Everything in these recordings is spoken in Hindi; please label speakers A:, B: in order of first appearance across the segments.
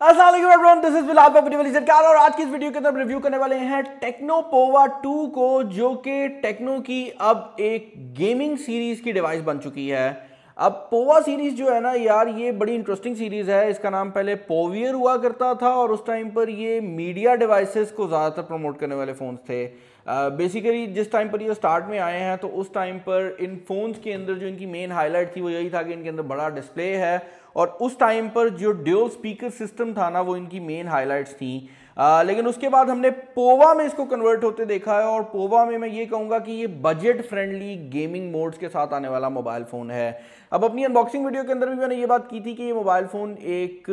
A: अस्सलाम वालेकुम एवरीवन, दिस इज बिलाल पपड़ी सरकार और आज की इस वीडियो के अंदर रिव्यू करने वाले हैं टेक्नो पोवा 2 को, जो कि टेक्नो की अब एक गेमिंग सीरीज की डिवाइस बन चुकी है। अब पोवा सीरीज जो है ना यार, ये बड़ी इंटरेस्टिंग सीरीज है। इसका नाम पहले पोवियर हुआ करता था और उस टाइम पर ये मीडिया डिवाइसेस को ज़्यादातर प्रमोट करने वाले फ़ोन्स थे। बेसिकली जिस टाइम पर ये स्टार्ट में आए हैं तो उस टाइम पर इन फ़ोन्स के अंदर जो इनकी मेन हाईलाइट थी वो यही था कि इनके अंदर बड़ा डिस्प्ले है और उस टाइम पर जो ड्यूल स्पीकर सिस्टम था ना, वो इनकी मेन हाईलाइट्स थी। लेकिन उसके बाद हमने पोवा में इसको कन्वर्ट होते देखा है और पोवा में मैं ये कहूँगा कि ये बजट फ्रेंडली गेमिंग मोड्स के साथ आने वाला मोबाइल फ़ोन है। अब अपनी अनबॉक्सिंग वीडियो के अंदर भी मैंने ये बात की थी कि ये मोबाइल फ़ोन एक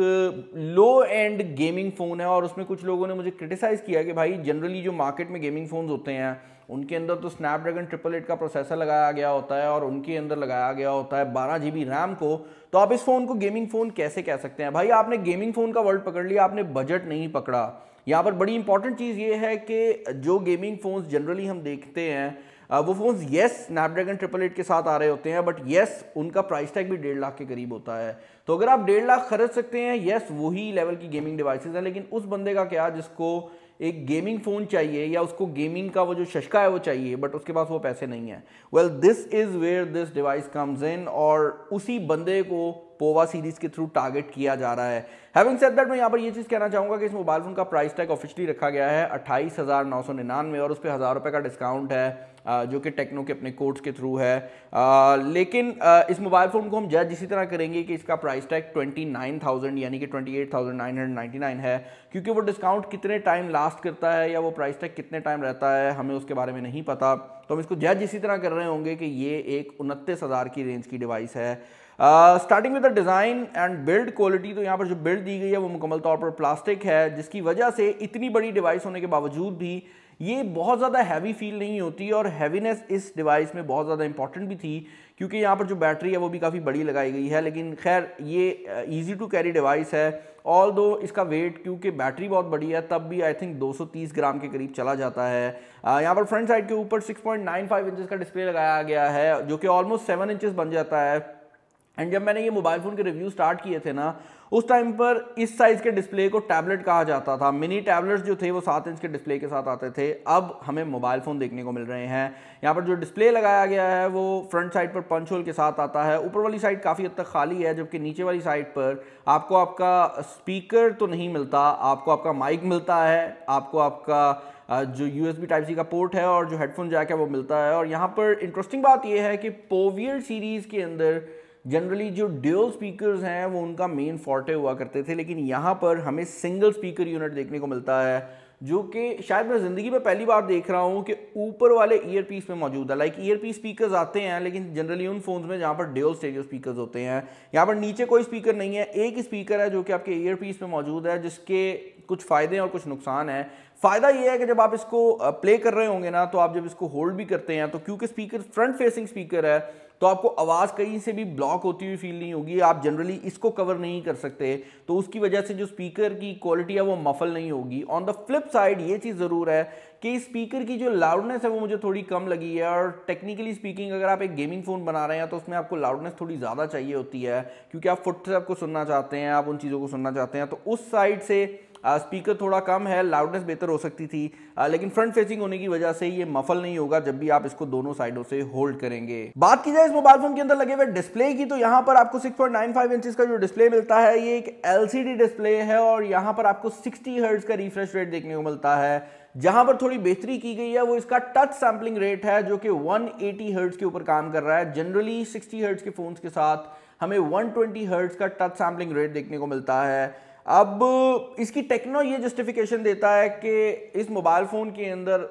A: लो एंड गेमिंग फ़ोन है और उसमें कुछ लोगों ने मुझे क्रिटिसाइज़ किया कि भाई जनरली जो मार्केट में गेमिंग फ़ोन्स होते हैं उनके अंदर तो स्नैपड्रैगन 888 का प्रोसेसर लगाया गया होता है और उनके अंदर लगाया गया होता है 12 GB रैम को। तो आप इस फ़ोन को गेमिंग फ़ोन कैसे कह सकते हैं? भाई आपने गेमिंग फ़ोन का वर्ड पकड़ लिया, आपने बजट नहीं पकड़ा। यहाँ पर बड़ी इंपॉर्टेंट चीज़ ये है कि जो गेमिंग फ़ोन्स जनरली हम देखते हैं वो फ़ोन्स येस स्नैपड्रैगन 888 के साथ आ रहे होते हैं, बट येस उनका प्राइस टैग भी 1.5 लाख के करीब होता है। तो अगर आप 1.5 लाख खरीद सकते हैं, येस वही लेवल की गेमिंग डिवाइसेस हैं, लेकिन उस बंदे का क्या जिसको एक गेमिंग फ़ोन चाहिए या उसको गेमिंग का वो जो शशका है वो चाहिए, बट उसके पास वो पैसे नहीं है। Well this is where this device comes in और उसी बंदे को पोवा सीरीज के थ्रू टारगेट किया जा रहा है। हैविंग सेड दैट, मैं यहाँ पर ये चीज़ कहना चाहूँगा कि इस मोबाइल फ़ोन का प्राइस टैग ऑफिशियली रखा गया है 28,999 और उस पर 1000 रुपये का डिस्काउंट है जो कि टेक्नो के अपने कोड्स के थ्रू है। लेकिन इस मोबाइल फ़ोन को हम जज इसी तरह करेंगे कि इसका प्राइस टैग 29,000 यानी कि 28,999 है, क्योंकि वो डिस्काउंट कितने टाइम लास्ट करता है या वो प्राइस टैग कितने टाइम रहता है हमें उसके बारे में नहीं पता। तो हम इसको जज इसी तरह कर रहे होंगे कि ये एक 29,000 की रेंज की डिवाइस है। Starting with the design and build quality, तो यहाँ पर जो बिल्ड दी गई है वो मुकम्मल तौर पर प्लास्टिक है, जिसकी वजह से इतनी बड़ी डिवाइस होने के बावजूद भी ये बहुत ज़्यादा हैवी फील नहीं होती और हैवीनेस इस डिवाइस में बहुत ज़्यादा इंपॉर्टेंट भी थी, क्योंकि यहाँ पर जो बैटरी है वो भी काफ़ी बड़ी लगाई गई है। लेकिन खैर ये ईजी टू कैरी डिवाइस है, ऑल दो इसका वेट क्योंकि बैटरी बहुत बड़ी है तब भी आई थिंक 230 ग्राम के करीब चला जाता है। यहाँ पर फ्रंट साइड के ऊपर 6.95 इंचेस का डिस्प्ले लगाया गया है, जो कि ऑलमोस्ट 7 इंचेस बन जाता है। एंड जब मैंने ये मोबाइल फ़ोन के रिव्यू स्टार्ट किए थे ना, उस टाइम पर इस साइज़ के डिस्प्ले को टैबलेट कहा जाता था। मिनी टैबलेट्स जो थे वो 7 इंच के डिस्प्ले के साथ आते थे, अब हमें मोबाइल फ़ोन देखने को मिल रहे हैं। यहाँ पर जो डिस्प्ले लगाया गया है वो फ्रंट साइड पर पंच होल के साथ आता है। ऊपर वाली साइड काफ़ी हद तक खाली है, जबकि नीचे वाली साइड पर आपको आपका स्पीकर तो नहीं मिलता, आपको आपका माइक मिलता है, आपको आपका जो USB टाइप सी का पोर्ट है और जो हेडफोन जैक है वो मिलता है। और यहाँ पर इंटरेस्टिंग बात यह है कि पोवियर सीरीज़ के अंदर जनरली जो ड्यूल स्पीकर्स हैं वो उनका मेन फॉर्टे हुआ करते थे, लेकिन यहाँ पर हमें सिंगल स्पीकर यूनिट देखने को मिलता है, जो कि शायद मैं ज़िंदगी में पहली बार देख रहा हूँ कि ऊपर वाले ईयर पीस में मौजूद है। लाइक ईयर पीस स्पीकर्स आते हैं लेकिन जनरली उन फोन्स में जहाँ पर ड्यूल स्टेरियो स्पीकर्स होते हैं। यहाँ पर नीचे कोई स्पीकर नहीं है, एक ही स्पीकर है जो कि आपके ईयर पीस में मौजूद है, जिसके कुछ फ़ायदे और कुछ नुकसान हैं। फ़ायदा ये है कि जब आप इसको प्ले कर रहे होंगे ना, तो आप जब इसको होल्ड भी करते हैं तो क्योंकि स्पीकर फ्रंट फेसिंग स्पीकर है तो आपको आवाज़ कहीं से भी ब्लॉक होती हुई फील नहीं होगी। आप जनरली इसको कवर नहीं कर सकते, तो उसकी वजह से जो स्पीकर की क्वालिटी है वो मफल नहीं होगी। ऑन द फ्लिप साइड ये चीज़ ज़रूर है कि स्पीकर की जो लाउडनेस है वो मुझे थोड़ी कम लगी है। और टेक्निकली स्पीकिंग अगर आप एक गेमिंग फ़ोन बना रहे हैं तो उसमें आपको लाउडनेस थोड़ी ज़्यादा चाहिए होती है, क्योंकि आप फुटस्टेप को सुनना चाहते हैं, आप उन चीज़ों को सुनना चाहते हैं। तो उस साइड से स्पीकर थोड़ा कम है, लाउडनेस बेहतर हो सकती थी, लेकिन फ्रंट फेसिंग होने की वजह से ये मफल नहीं होगा जब भी आप इसको दोनों साइडों से होल्ड करेंगे। बात की जाए इस मोबाइल फोन के अंदर लगे हुए डिस्प्ले की, तो यहाँ पर आपको 6.95 इंचेस का जो डिस्प्ले मिलता है ये एक LCD डिस्प्ले है और यहाँ पर आपको 60 हर्ट्ज का रिफ्रेश रेट देखने को मिलता है। जहां पर थोड़ी बेहतरी की गई है वो इसका टच सैम्पलिंग रेट है, जो कि 180 हर्ट्ज के ऊपर काम कर रहा है। जनरली 60 हर्ट्ज के फोन्स के साथ हमें 120 हर्ट्ज का टच सैम्पलिंग रेट देखने को मिलता है। अब इसकी टेक्नो ये जस्टिफिकेशन देता है कि इस मोबाइल फ़ोन के अंदर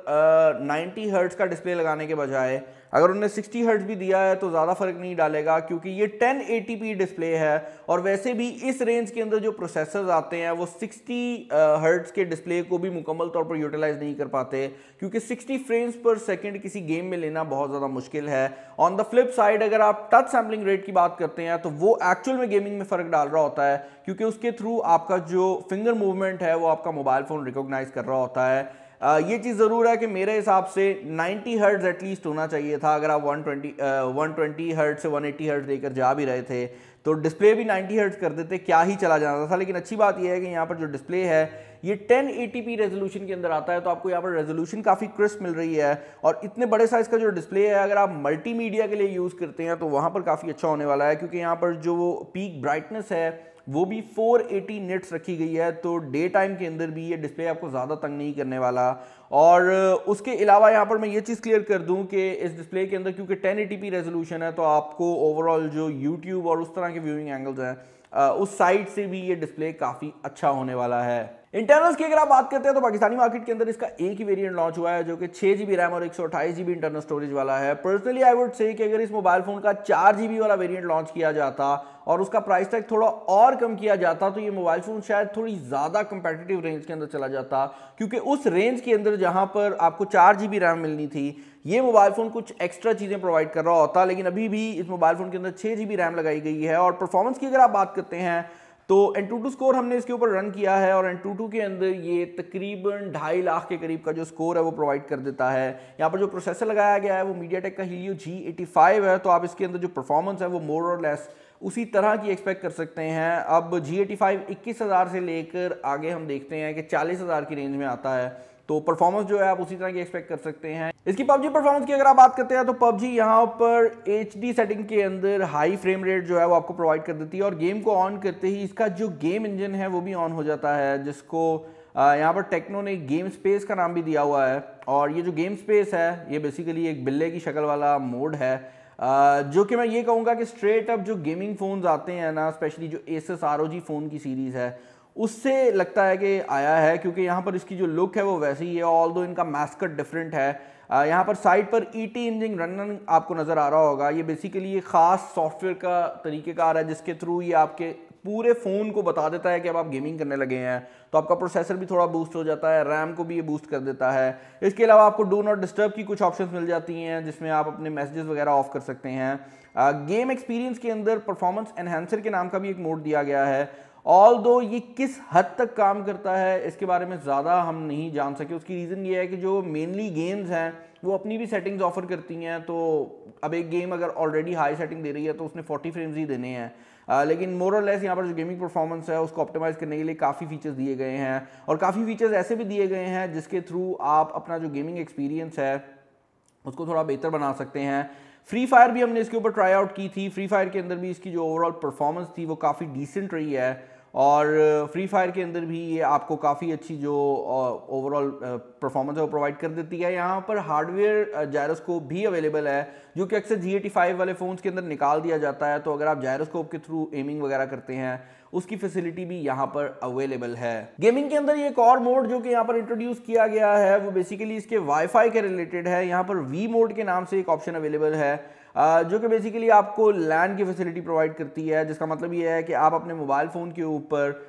A: 90 हर्ट्ज का डिस्प्ले लगाने के बजाय अगर उन्होंने 60 हर्ट्ज भी दिया है तो ज़्यादा फर्क नहीं डालेगा, क्योंकि ये 1080p डिस्प्ले है और वैसे भी इस रेंज के अंदर जो प्रोसेसर्स आते हैं वो 60 हर्ट्ज के डिस्प्ले को भी मुकम्मल तौर पर यूटिलाइज नहीं कर पाते, क्योंकि 60 फ्रेम्स पर सेकंड किसी गेम में लेना बहुत ज़्यादा मुश्किल है। ऑन द फ्लिप साइड अगर आप टच सैम्पलिंग रेट की बात करते हैं तो वो एक्चुअल में गेमिंग में फ़र्क डाल रहा होता है, क्योंकि उसके थ्रू आपका जो फिंगर मूवमेंट है वो आपका मोबाइल फ़ोन रिकॉग्नाइज कर रहा होता है। ये चीज़ ज़रूर है कि मेरे हिसाब से 90 हर्ट्ज एटलीस्ट होना चाहिए था। अगर आप 120 हर्ट्ज से 180 हर्ट्ज लेकर जा भी रहे थे तो डिस्प्ले भी 90 हर्ट्ज कर देते, क्या ही चला जाता था। लेकिन अच्छी बात यह है कि यहाँ पर जो डिस्प्ले है ये 1080p रेजोल्यूशन के अंदर आता है, तो आपको यहाँ पर रेजोल्यूशन काफ़ी क्रिस्प मिल रही है। और इतने बड़े साइज़ का जो डिस्प्ले है, अगर आप मल्टीमीडिया के लिए यूज़ करते हैं तो वहाँ पर काफ़ी अच्छा होने वाला है, क्योंकि यहाँ पर जो पीक ब्राइटनेस है वो भी 480 निट्स रखी गई है, तो डे टाइम के अंदर भी ये डिस्प्ले आपको ज़्यादा तंग नहीं करने वाला। और उसके अलावा यहाँ पर मैं ये चीज़ क्लियर कर दूं कि इस डिस्प्ले के अंदर क्योंकि 1080p रेजोल्यूशन है, तो आपको ओवरऑल जो यूट्यूब और उस तरह के व्यूइंग एंगल्स हैं उस साइड से भी ये डिस्प्ले काफ़ी अच्छा होने वाला है। इंटरनल्स की अगर आप बात करते हैं तो पाकिस्तानी मार्केट के अंदर इसका एक ही वेरिएंट लॉन्च हुआ है, जो कि 6GB रैम और 128GB इंटरनल स्टोरेज वाला है। पर्सनली आई वुड से कि अगर इस मोबाइल फोन का 4GB वाला वेरिएंट लॉन्च किया जाता और उसका प्राइस टैग थोड़ा और कम किया जाता तो ये मोबाइल फोन शायद थोड़ी ज़्यादा कंपेटिटिव रेंज के अंदर चला जाता, क्योंकि उस रेंज के अंदर जहां पर आपको 4GB रैम मिलनी थी, ये मोबाइल फोन कुछ एक्स्ट्रा चीज़ें प्रोवाइड कर रहा होता। लेकिन अभी भी इस मोबाइल फोन के अंदर 6GB रैम लगाई गई है। और परफॉर्मेंस की अगर आप बात करते हैं तो Antutu स्कोर हमने इसके ऊपर रन किया है, और Antutu के अंदर ये तकरीबन 2.5 लाख के करीब का जो स्कोर है वो प्रोवाइड कर देता है। यहाँ पर जो प्रोसेसर लगाया गया है वो MediaTek का Helio G85 है, तो आप इसके अंदर जो परफॉर्मेंस है वो मोर और लेस उसी तरह की एक्सपेक्ट कर सकते हैं। अब G85 21,000 से लेकर आगे हम देखते हैं कि 40,000 की रेंज में आता है, तो परफॉर्मेंस जो है आप उसी तरह की एक्सपेक्ट कर सकते हैं। इसकी PUBG परफॉर्मेंस की अगर आप बात करते हैं तो PUBG यहाँ पर HD सेटिंग के अंदर हाई फ्रेम रेट जो है वो आपको प्रोवाइड कर देती है, और गेम को ऑन करते ही इसका जो गेम इंजन है वो भी ऑन हो जाता है, जिसको यहाँ पर टेक्नो ने गेम स्पेस का नाम भी दिया हुआ है। और ये जो गेम स्पेस है ये बेसिकली एक बिल्ले की शक्ल वाला मोड है, जो कि मैं ये कहूँगा कि स्ट्रेट अप जो गेमिंग फ़ोन्स आते हैं ना, स्पेशली जो Asus ROG फ़ोन की सीरीज़ है उससे लगता है कि आया है, क्योंकि यहाँ पर इसकी जो लुक है वो वैसी ही है, ऑल्दो इनका मैस्कट डिफरेंट है। यहाँ पर साइड पर ET इंजन रन आपको नज़र आ रहा होगा। ये बेसिकली एक ख़ास सॉफ्टवेयर का तरीक़ेकार है जिसके थ्रू ये आपके पूरे फ़ोन को बता देता है कि अब आप गेमिंग करने लगे हैं, तो आपका प्रोसेसर भी थोड़ा बूस्ट हो जाता है, रैम को भी ये बूस्ट कर देता है। इसके अलावा आपको डू नॉट डिस्टर्ब की कुछ ऑप्शंस मिल जाती हैं, जिसमें आप अपने मैसेजेस वगैरह ऑफ कर सकते हैं। गेम एक्सपीरियंस के अंदर परफॉर्मेंस एनहेंसर के नाम का भी एक मोड दिया गया है। ऑल्दो ये किस हद तक काम करता है इसके बारे में ज़्यादा हम नहीं जान सके। उसकी रीज़न ये है कि जो मेनली गेम्स हैं वो अपनी भी सेटिंग्स ऑफर करती हैं, तो अब एक गेम अगर ऑलरेडी हाई सेटिंग दे रही है तो उसने 40 फ्रेम्स ही देने हैं। लेकिन मोर और लेस यहाँ पर जो गेमिंग परफॉर्मेंस है उसको ऑप्टिमाइज़ करने के लिए काफ़ी फीचर्स दिए गए हैं, और काफ़ी फीचर्स ऐसे भी दिए गए हैं जिसके थ्रू आप अपना जो गेमिंग एक्सपीरियंस है उसको थोड़ा बेहतर बना सकते हैं। फ्री फायर भी हमने इसके ऊपर ट्राई आउट की थी। फ्री फायर के अंदर भी इसकी जो ओवरऑल परफॉर्मेंस थी वो काफ़ी डिसेंट रही है, और फ्री फायर के अंदर भी ये आपको काफ़ी अच्छी जो ओवरऑल परफॉर्मेंस है वो प्रोवाइड कर देती है। यहाँ पर हार्डवेयर जायरोस्कोप भी अवेलेबल है, जो कि अक्सर G85 वाले फ़ोन्स के अंदर निकाल दिया जाता है, तो अगर आप जायरोस्कोप के थ्रू एमिंग वगैरह करते हैं उसकी फैसिलिटी भी यहाँ पर अवेलेबल है। गेमिंग के अंदर ये एक और मोड जो कि यहाँ पर इंट्रोड्यूस किया गया है वो बेसिकली इसके वाईफाई के रिलेटेड है। यहाँ पर V मोड के नाम से एक ऑप्शन अवेलेबल है, जो कि बेसिकली आपको लैन की फैसिलिटी प्रोवाइड करती है, जिसका मतलब ये है कि आप अपने मोबाइल फ़ोन के ऊपर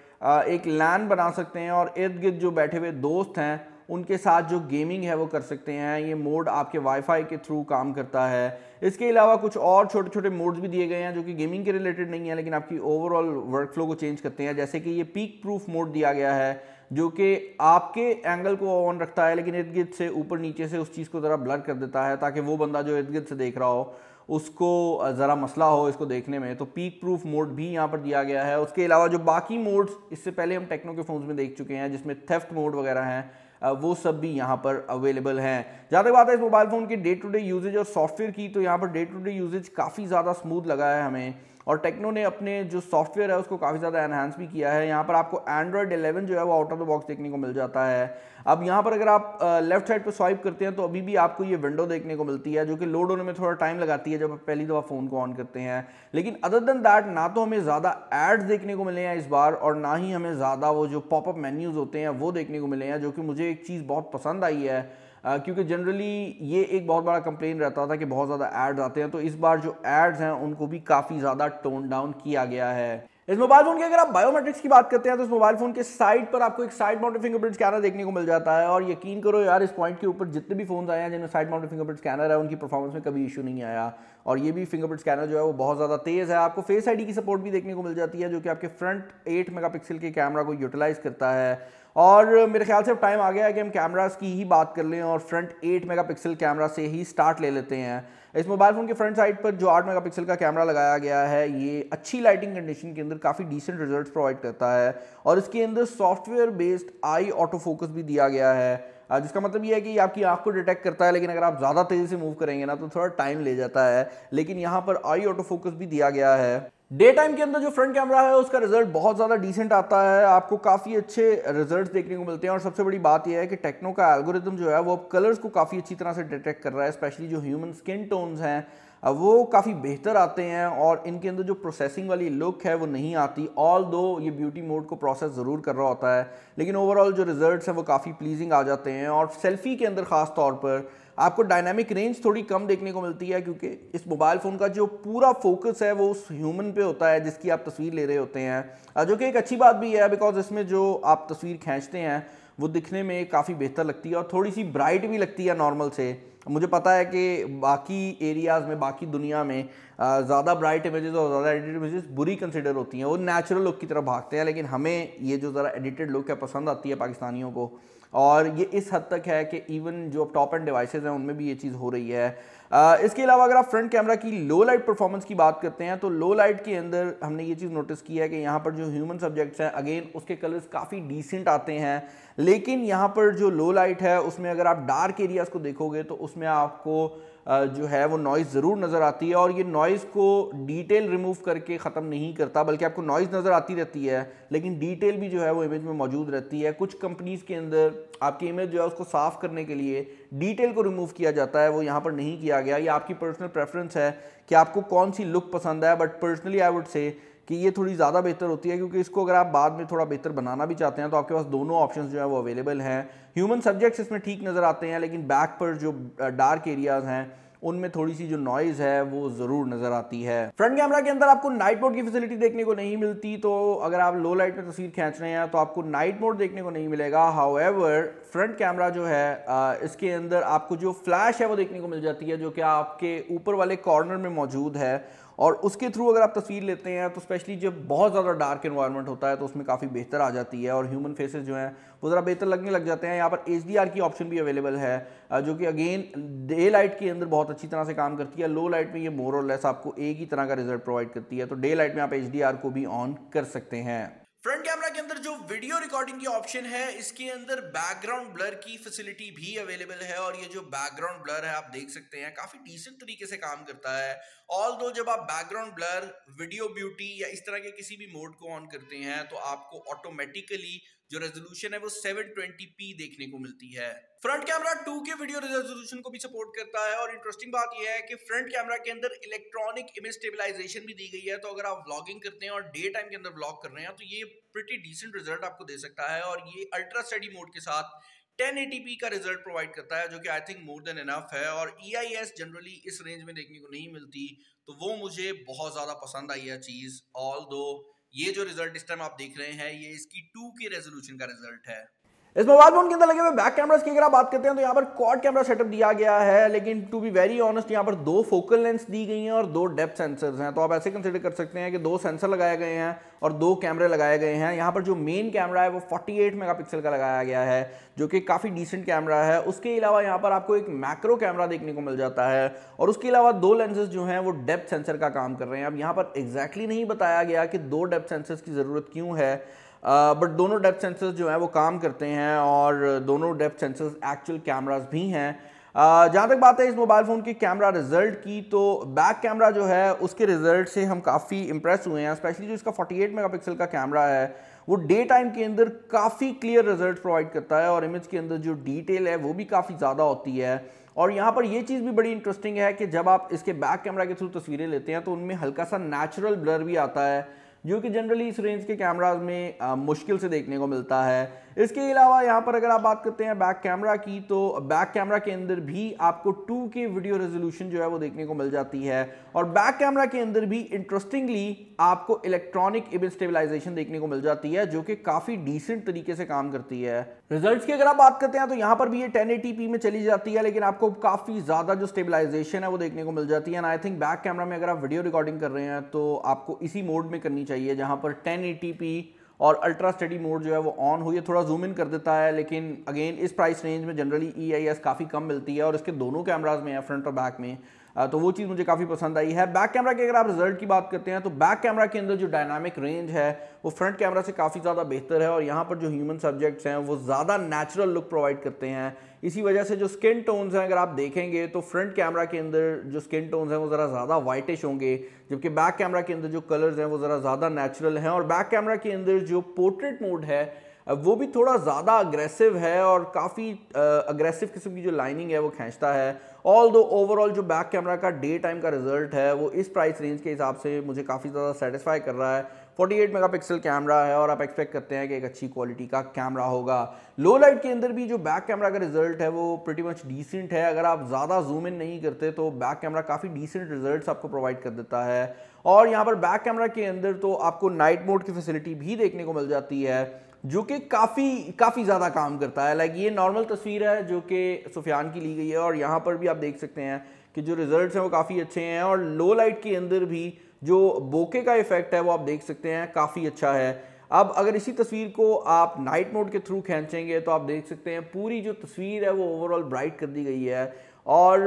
A: एक लैन बना सकते हैं और इर्द गिर्द जो बैठे हुए दोस्त हैं उनके साथ जो गेमिंग है वो कर सकते हैं। ये मोड आपके वाईफाई के थ्रू काम करता है। इसके अलावा कुछ और छोटे छोटे मोड्स भी दिए गए हैं जो कि गेमिंग के रिलेटेड नहीं है, लेकिन आपकी ओवरऑल वर्क फ्लो को चेंज करते हैं। जैसे कि ये पीक प्रूफ मोड दिया गया है, जो कि आपके एंगल को ऑन रखता है, लेकिन इर्द गिर्द से ऊपर नीचे से उस चीज़ को ज़रा ब्लर कर देता है, ताकि वो बंदा जो इर्द गिर्द से देख रहा हो उसको ज़रा मसला हो इसको देखने में। तो पीक प्रूफ मोड भी यहाँ पर दिया गया है। उसके अलावा जो बाकी मोड्स इससे पहले हम टेक्नो के फ़ोन्स में देख चुके हैं, जिसमें थेफ्ट मोड वगैरह हैं, वो सब भी यहाँ पर अवेलेबल हैं। जहाँ तक बात है इस मोबाइल फ़ोन की डे टू डे यूजेज और सॉफ्टवेयर की, तो यहाँ per day to day usage काफ़ी ज़्यादा स्मूथ लगा है हमें, और टेक्नो ने अपने जो सॉफ्टवेयर है उसको काफ़ी ज़्यादा एनहांस भी किया है। यहाँ पर आपको Android 11 जो है वो आउट ऑफ द बॉक्स देखने को मिल जाता है। अब यहाँ पर अगर आप लेफ्ट साइड पर स्वाइप करते हैं तो अभी भी आपको ये विंडो देखने को मिलती है, जो कि लोड होने में थोड़ा टाइम लगाती है जब आप पहली दफ़ा फ़ोन को ऑन करते हैं। लेकिन अदर देन दैट ना तो हमें ज़्यादा एड्स देखने को मिले हैं इस बार, और ना ही हमें ज़्यादा वो जो पॉपअप मेन्यूज़ होते हैं वो देखने को मिले हैं, जो कि मुझे एक चीज़ बहुत पसंद आई है, क्योंकि जनरली ये एक बहुत बड़ा कंप्लेन रहता था कि बहुत ज़्यादा एड्स आते हैं। तो इस बार जो एड्स हैं उनको भी काफ़ी ज़्यादा टोन डाउन किया गया है। इस मोबाइल फोन की अगर आप बायोमेट्रिक्स की बात करते हैं तो इस मोबाइल फोन के साइड पर आपको एक साइड माउंटेड फिंगरप्रिंट स्कैनर देखने को मिल जाता है, और यकीन करो यार इस पॉइंट के ऊपर जितने भी फोन आए हैं जिनमें साइड माउंटेड फिंगरप्रिंट स्कैनर है उनकी परफॉर्मेंस में कभी इशू नहीं आया। और ये भी फिंगरप्रिंट स्कैनर जो है वो बहुत ज़्यादा तेज़ है। आपको फेस आईडी की सपोर्ट भी देखने को मिल जाती है, जो कि आपके फ्रंट 8 मेगापिक्सल के कैमरा को यूटिलाइज करता है। और मेरे ख्याल से अब टाइम आ गया है कि हम कैमरास की ही बात कर लें और फ्रंट 8 मेगापिक्सल कैमरा से ही स्टार्ट ले लेते हैं। इस मोबाइल फ़ोन के फ्रंट साइड पर जो 8 मेगापिक्सल का कैमरा लगाया गया है ये अच्छी लाइटिंग कंडीशन के अंदर काफ़ी डिसेंट रिजल्ट्स प्रोवाइड करता है और इसके अंदर software based I auto focus भी दिया गया है, जिसका मतलब ये है कि आपकी आंख को डिटेक्ट करता है, लेकिन अगर आप ज़्यादा तेज़ी से मूव करेंगे ना तो थोड़ा टाइम ले जाता है, लेकिन यहाँ पर आई ऑटो फोकस भी दिया गया है। डे टाइम के अंदर जो फ्रंट कैमरा है उसका रिजल्ट बहुत ज़्यादा डिसेंट आता है, आपको काफ़ी अच्छे रिजल्ट्स देखने को मिलते हैं और सबसे बड़ी बात यह है कि टेक्नो का एल्गोरिथम जो है वो अब कलर्स को काफ़ी अच्छी तरह से डिटेक्ट कर रहा है, स्पेशली जो ह्यूमन स्किन टोन्स हैं वो काफ़ी बेहतर आते हैं और इनके अंदर जो प्रोसेसिंग वाली लुक है वो नहीं आती, ऑल दो ये ब्यूटी मोड को प्रोसेस ज़रूर कर रहा होता है, लेकिन ओवरऑल जो रिजल्ट्स हैं वो काफ़ी प्लीजिंग आ जाते हैं। और सेल्फी के अंदर ख़ास तौर पर आपको डायनामिक रेंज थोड़ी कम देखने को मिलती है, क्योंकि इस मोबाइल फ़ोन का जो पूरा फोकस है वो उस ह्यूमन पे होता है जिसकी आप तस्वीर ले रहे होते हैं, जो कि एक अच्छी बात भी है बिकॉज इसमें जो आप तस्वीर खींचते हैं वो दिखने में काफ़ी बेहतर लगती है और थोड़ी सी ब्राइट भी लगती है नॉर्मल से। मुझे पता है कि बाकी एरियाज़ में, बाकी दुनिया में ज़्यादा ब्राइट इमेजेस और ज़्यादा एडिटेड इमेजेस बुरी कंसिडर होती हैं, वो नेचुरल लुक की तरफ भागते हैं, लेकिन हमें ये जो ज़रा एडिटेड लुक है पसंद आती है पाकिस्तानियों को, और ये इस हद तक है कि इवन जो टॉप एंड डिवाइसेज हैं उनमें भी ये चीज़ हो रही है। इसके अलावा अगर आप फ्रंट कैमरा की लो लाइट परफॉर्मेंस की बात करते हैं तो लो लाइट के अंदर हमने ये चीज़ नोटिस की है कि यहाँ पर जो ह्यूमन सब्जेक्ट्स हैं अगेन उसके कलर्स काफ़ी डिसेंट आते हैं, लेकिन यहाँ पर जो लो लाइट है उसमें अगर आप डार्क एरियाज़ को देखोगे तो उसमें आपको जो है वो नॉइज़ ज़रूर नज़र आती है और ये नॉइज़ को डिटेल रिमूव करके ख़त्म नहीं करता, बल्कि आपको नॉइज़ नज़र आती रहती है लेकिन डिटेल भी जो है वो इमेज में मौजूद रहती है। कुछ कंपनीज़ के अंदर आपकी इमेज जो है उसको साफ़ करने के लिए डिटेल को रिमूव किया जाता है, वो यहाँ पर नहीं किया गया। ये आपकी पर्सनल प्रेफरेंस है कि आपको कौन सी लुक पसंद है, but personally I would say कि ये थोड़ी ज़्यादा बेहतर होती है, क्योंकि इसको अगर आप बाद में थोड़ा बेहतर बनाना भी चाहते हैं तो आपके पास दोनों ऑप्शंस जो है वो अवेलेबल हैं। ह्यूमन सब्जेक्ट्स इसमें ठीक नज़र आते हैं, लेकिन बैक पर जो डार्क एरियाज़ हैं उनमें थोड़ी सी जो नॉइज़ है वो ज़रूर नज़र आती है। फ्रंट कैमरा के अंदर आपको नाइट मोड की फैसिलिटी देखने को नहीं मिलती, तो अगर आप लो लाइट में तस्वीर खींच रहे हैं तो आपको नाइट मोड देखने को नहीं मिलेगा। हाउएवर फ्रंट कैमरा जो है इसके अंदर आपको जो फ्लैश है वो देखने को मिल जाती है, जो कि आपके ऊपर वाले कॉर्नर में मौजूद है, और उसके थ्रू अगर आप तस्वीर लेते हैं तो स्पेशली जब बहुत ज़्यादा डार्क एनवायरनमेंट होता है तो उसमें काफ़ी बेहतर आ जाती है और ह्यूमन फेसेस जो हैं वो ज़रा बेहतर लगने लग जाते हैं। यहाँ पर HDR की ऑप्शन भी अवेलेबल है, जो कि अगेन डे लाइट के अंदर बहुत अच्छी तरह से काम करती है। लो लाइट में ये मोर और लेस आपको एक ही तरह का रिजल्ट प्रोवाइड करती है, तो डे लाइट में आप HDR को भी ऑन कर सकते हैं। फ्रंट कैमरा के अंदर जो वीडियो रिकॉर्डिंग की ऑप्शन है इसके अंदर बैकग्राउंड ब्लर की फैसिलिटी भी अवेलेबल है, और ये जो बैकग्राउंड ब्लर है आप देख सकते हैं काफी डिसेंट तरीके से काम करता है। ऑल्दो जब आप बैकग्राउंड ब्लर, वीडियो ब्यूटी या इस तरह के किसी भी मोड को ऑन करते हैं तो आपको ऑटोमेटिकली जो रेजोल्यूशन है वो 720p देखने को मिलती है। Front camera 2K video resolution को भी सपोर्ट करता है, और इंटरेस्टिंग बात यह है कि फ्रंट कैमरा के अंदर इलेक्ट्रॉनिक इमेज स्टेबलाइजेशन भी दी गई है, तो अगर आप व्लॉगिंग करते हैं और डे टाइम के अंदर व्लॉग कर रहे हैं तो ये प्रीटी डिसेंट रिजल्ट आपको दे सकता है, और ये अल्ट्रा स्टडी मोड के साथ 1080p का रिजल्ट प्रोवाइड करता है, जो कि I think more than enough है। और EIS जनरली इस रेंज में देखने को नहीं मिलती, तो वो मुझे बहुत ज़्यादा पसंद आई है चीज़। ऑल्दो ये जो रिजल्ट इस टाइम आप देख रहे हैं ये इसकी 2K रेजोल्यूशन का रिजल्ट है। इस मोबाइल फोन के अंदर लगे हुए बैक कैमरास की अगर आप बात करते हैं तो यहाँ पर क्वाड कैमरा सेटअप दिया गया है, लेकिन टू बी वेरी ऑनेस्ट यहाँ पर 2 फोकल लेंस दी गई हैं और 2 डेप्थ सेंसर्स हैं, तो आप ऐसे कंसिडर कर सकते हैं कि 2 सेंसर लगाए गए हैं और 2 कैमरे लगाए गए हैं। यहाँ पर जो मेन कैमरा है वो 48 मेगापिक्सल का लगाया गया है, जो कि काफ़ी डिसेंट कैमरा है। उसके अलावा यहाँ पर आपको एक मैक्रो कैमरा देखने को मिल जाता है, और उसके अलावा 2 लेंसेज जो हैं वो डेप्थ सेंसर का काम कर रहे हैं। अब यहाँ पर एग्जैक्टली नहीं बताया गया कि 2 डेप्थ सेंसर्स की ज़रूरत क्यों है, बट दोनों डेप्थ सेंसर्स जो हैं वो काम करते हैं और दोनों डेप्थ सेंसर्स एक्चुअल कैमरास भी हैं। जहाँ तक बात है इस मोबाइल फ़ोन के कैमरा रिजल्ट की, तो बैक कैमरा जो है उसके रिजल्ट से हम काफ़ी इंप्रेस हुए हैं, स्पेशली जो इसका 48 मेगापिक्सल का कैमरा है वो डे टाइम के अंदर काफ़ी क्लियर रिजल्ट प्रोवाइड करता है, और इमेज के अंदर जो डिटेल है वो भी काफ़ी ज़्यादा होती है। और यहाँ पर ये चीज़ भी बड़ी इंटरेस्टिंग है कि जब आप इसके बैक कैमरा के थ्रू तस्वीरें लेते हैं तो उनमें हल्का सा नेचुरल ब्लर भी आता है, जो कि जनरली इस रेंज के कैमराज में मुश्किल से देखने को मिलता है। इसके अलावा यहाँ पर अगर आप बात करते हैं बैक कैमरा की, तो बैक कैमरा के अंदर भी आपको 2K वीडियो रेजोल्यूशन जो है वो देखने को मिल जाती है, और बैक कैमरा के अंदर भी इंटरेस्टिंगली आपको इलेक्ट्रॉनिक इमेज स्टेबलाइजेशन देखने को मिल जाती है, जो कि काफ़ी डिसेंट तरीके से काम करती है। रिजल्ट्स की अगर आप बात करते हैं तो यहाँ पर भी ये 1080p में चली जाती है, लेकिन आपको काफ़ी ज़्यादा जो स्टेबलाइजेशन है वो देखने को मिल जाती है। And I think back camera में अगर आप वीडियो रिकॉर्डिंग कर रहे हैं तो आपको इसी मोड में करनी चाहिए, जहाँ पर 1080p और अल्ट्रा स्टडी मोड जो है वो ऑन हुई है। थोड़ा जूम इन कर देता है, लेकिन अगेन इस प्राइस रेंज में जनरली EIS काफ़ी कम मिलती है, और इसके दोनों कैमराज में है, फ्रंट और बैक में। तो वो चीज़ मुझे काफ़ी पसंद आई है। बैक कैमरा के अगर आप रिजल्ट की बात करते हैं तो बैक कैमरा के अंदर जो डायनामिक रेंज है वो फ्रंट कैमरा से काफ़ी ज़्यादा बेहतर है और यहाँ पर जो ह्यूमन सब्जेक्ट्स हैं वो ज़्यादा नेचुरल लुक प्रोवाइड करते हैं। इसी वजह से जो स्किन टोन्स हैं अगर आप देखेंगे तो फ्रंट कैमरा के अंदर जो स्किन टोन्स हैं वो ज़रा ज़्यादा वाइटिश होंगे, जबकि बैक कैमरा के अंदर जो कलर्स हैं वो ज़रा ज़्यादा नेचुरल हैं। और बैक कैमरा के अंदर जो पोर्ट्रेट मोड है वो भी थोड़ा ज़्यादा अग्रेसिव है और काफ़ी अग्रेसिव किस्म की जो लाइनिंग है वो खींचता है। ऑल दो ओवरऑल जो बैक कैमरा का डे टाइम का रिजल्ट है वो इस प्राइस रेंज के हिसाब से मुझे काफ़ी ज़्यादा सेटिस्फाई कर रहा है। 48 मेगापिक्सल कैमरा है और आप एक्सपेक्ट करते हैं कि एक अच्छी क्वालिटी का कैमरा होगा। लो लाइट के अंदर भी जो बैक कैमरा का रिजल्ट है वो प्रीटी मच डिसेंट है। अगर आप ज़्यादा जूम इन नहीं करते तो बैक कैमरा काफ़ी डिसेंट रिजल्ट्स आपको प्रोवाइड कर देता है। और यहाँ पर बैक कैमरा के अंदर तो आपको नाइट मोड की फैसिलिटी भी देखने को मिल जाती है जो कि काफ़ी ज़्यादा काम करता है। लाइक ये नॉर्मल तस्वीर है जो कि सुफियान की ली गई है और यहाँ पर भी आप देख सकते हैं कि जो रिजल्ट्स हैं वो काफ़ी अच्छे हैं। और लो लाइट के अंदर भी जो बोके का इफेक्ट है वो आप देख सकते हैं काफ़ी अच्छा है। अब अगर इसी तस्वीर को आप नाइट मोड के थ्रू खींचेंगे तो आप देख सकते हैं पूरी जो तस्वीर है वो ओवरऑल ब्राइट कर दी गई है और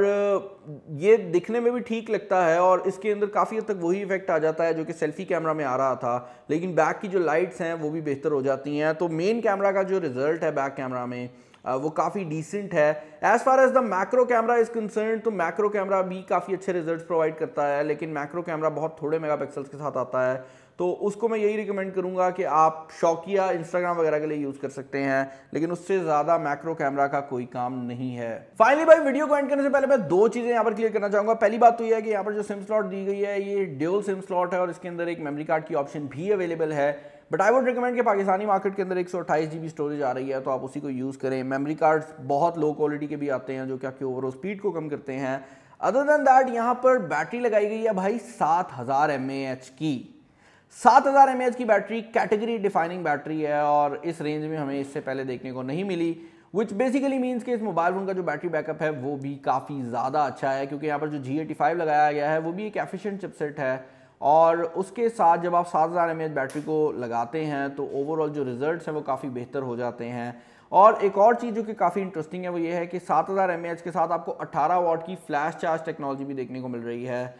A: ये दिखने में भी ठीक लगता है। और इसके अंदर काफ़ी हद तक वही इफेक्ट आ जाता है जो कि सेल्फी कैमरा में आ रहा था, लेकिन बैक की जो लाइट्स हैं वो भी बेहतर हो जाती हैं। तो मेन कैमरा का जो रिजल्ट है बैक कैमरा में वो काफ़ी डिसेंट है। As far as the macro camera is concern तो मैक्रो कैमरा भी काफ़ी अच्छे रिजल्ट्स प्रोवाइड करता है, लेकिन मैक्रो कैमरा बहुत थोड़े मेगापिक्सल्स के साथ आता है तो उसको मैं यही रिकमेंड करूंगा कि आप शौकिया इंस्टाग्राम वगैरह के लिए यूज़ कर सकते हैं, लेकिन उससे ज़्यादा मैक्रो कैमरा का कोई काम नहीं है। फाइनली भाई वीडियो को एंड करने से पहले मैं दो चीज़ें यहाँ पर क्लियर करना चाहूँगा। पहली बात तो यह है कि यहाँ पर जो सिम स्लॉट दी गई है ये ड्यूल सिम स्लॉट है और इसके अंदर एक मेमोरी कार्ड की ऑप्शन भी अवेलेबल है। बट आई वुड रिकमेंड कि पाकिस्तानी मार्केट के अंदर 128 GB स्टोरेज आ रही है तो आप उसी को यूज़ करें। मेमोरी कार्ड्स बहुत लो क्वालिटी के भी आते हैं जो कि आपकी ओवरऑल स्पीड को कम करते हैं। अदर देन दैट यहाँ पर बैटरी लगाई गई है भाई 7000 mAh की। 7000 mAh की बैटरी कैटेगरी डिफाइनिंग बैटरी है और इस रेंज में हमें इससे पहले देखने को नहीं मिली, विच बेसिकली मीन्स कि इस मोबाइल फोन का जो बैटरी बैकअप है वो भी काफ़ी ज़्यादा अच्छा है, क्योंकि यहाँ पर जो G85 लगाया गया है वो भी एक एफिशिएंट चिपसेट है। और उसके साथ जब आप 7000 mAh बैटरी को लगाते हैं तो ओवरऑल जो रिजल्ट्स हैं वो काफ़ी बेहतर हो जाते हैं। और एक और चीज़ जो कि काफ़ी इंटरेस्टिंग है वो ये है कि 7000 mAh के साथ आपको 18 वाट की फ्लैश चार्ज टेक्नोलॉजी भी देखने को मिल रही है,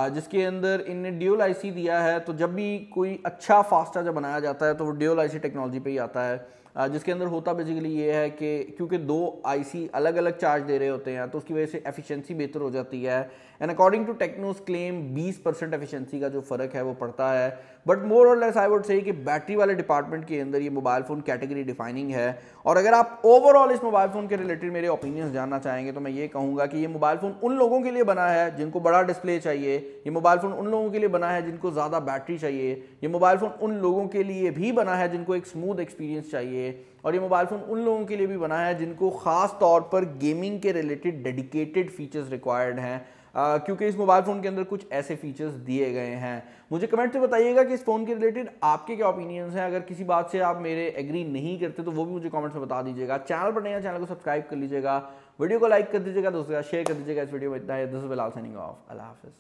A: जिसके अंदर इनने ड्यूल आईसी दिया है। तो जब भी कोई अच्छा फास्ट चार्जर बनाया जाता है तो वो ड्यूल आईसी टेक्नोलॉजी पे ही आता है, जिसके अंदर होता बेसिकली ये है कि क्योंकि दो आईसी अलग अलग चार्ज दे रहे होते हैं तो उसकी वजह से एफिशिएंसी बेहतर हो जाती है। And according to Technos claim 20% efficiency का जो फ़र्क है वो पड़ता है। बट मोर और लेस आई वुड से कि बैटरी वाले डिपार्टमेंट के अंदर ये मोबाइल फ़ोन कैटेगरी डिफाइनिंग है। और अगर आप ओवरऑल इस मोबाइल फ़ोन के रिलेटेड मेरे ओपिनियंस जानना चाहेंगे तो मैं ये कहूँगा कि ये मोबाइल फ़ोन उन लोगों के लिए बना है जिनको बड़ा डिस्प्ले चाहिए, ये मोबाइल फ़ोन उन लोगों के लिए बना है जिनको ज़्यादा बैटरी चाहिए, ये मोबाइल फ़ोन उन लोगों के लिए भी बना है जिनको एक स्मूथ एक्सपीरियंस चाहिए, और ये मोबाइल फ़ोन उन लोगों के लिए भी बना है जिनको ख़ास तौर पर गेमिंग के रिलेटेड डेडिकेटेड फीचर्स रिक्वायर्ड हैं, क्योंकि इस मोबाइल फ़ोन के अंदर कुछ ऐसे फीचर्स दिए गए हैं। मुझे कमेंट से बताइएगा कि इस फ़ोन के रिलेटेड आपके क्या ओपिनियंस हैं। अगर किसी बात से आप मेरे एग्री नहीं करते तो वो भी मुझे कमेंट्स में बता दीजिएगा। चैनल पर नया चैनल को सब्सक्राइब कर लीजिएगा, वीडियो को लाइक कर दीजिएगा, दोस्तों शेयर कर दीजिएगा। इस वीडियो में इतना है। This is Bilal signing off. अल्लाह हाफिज़।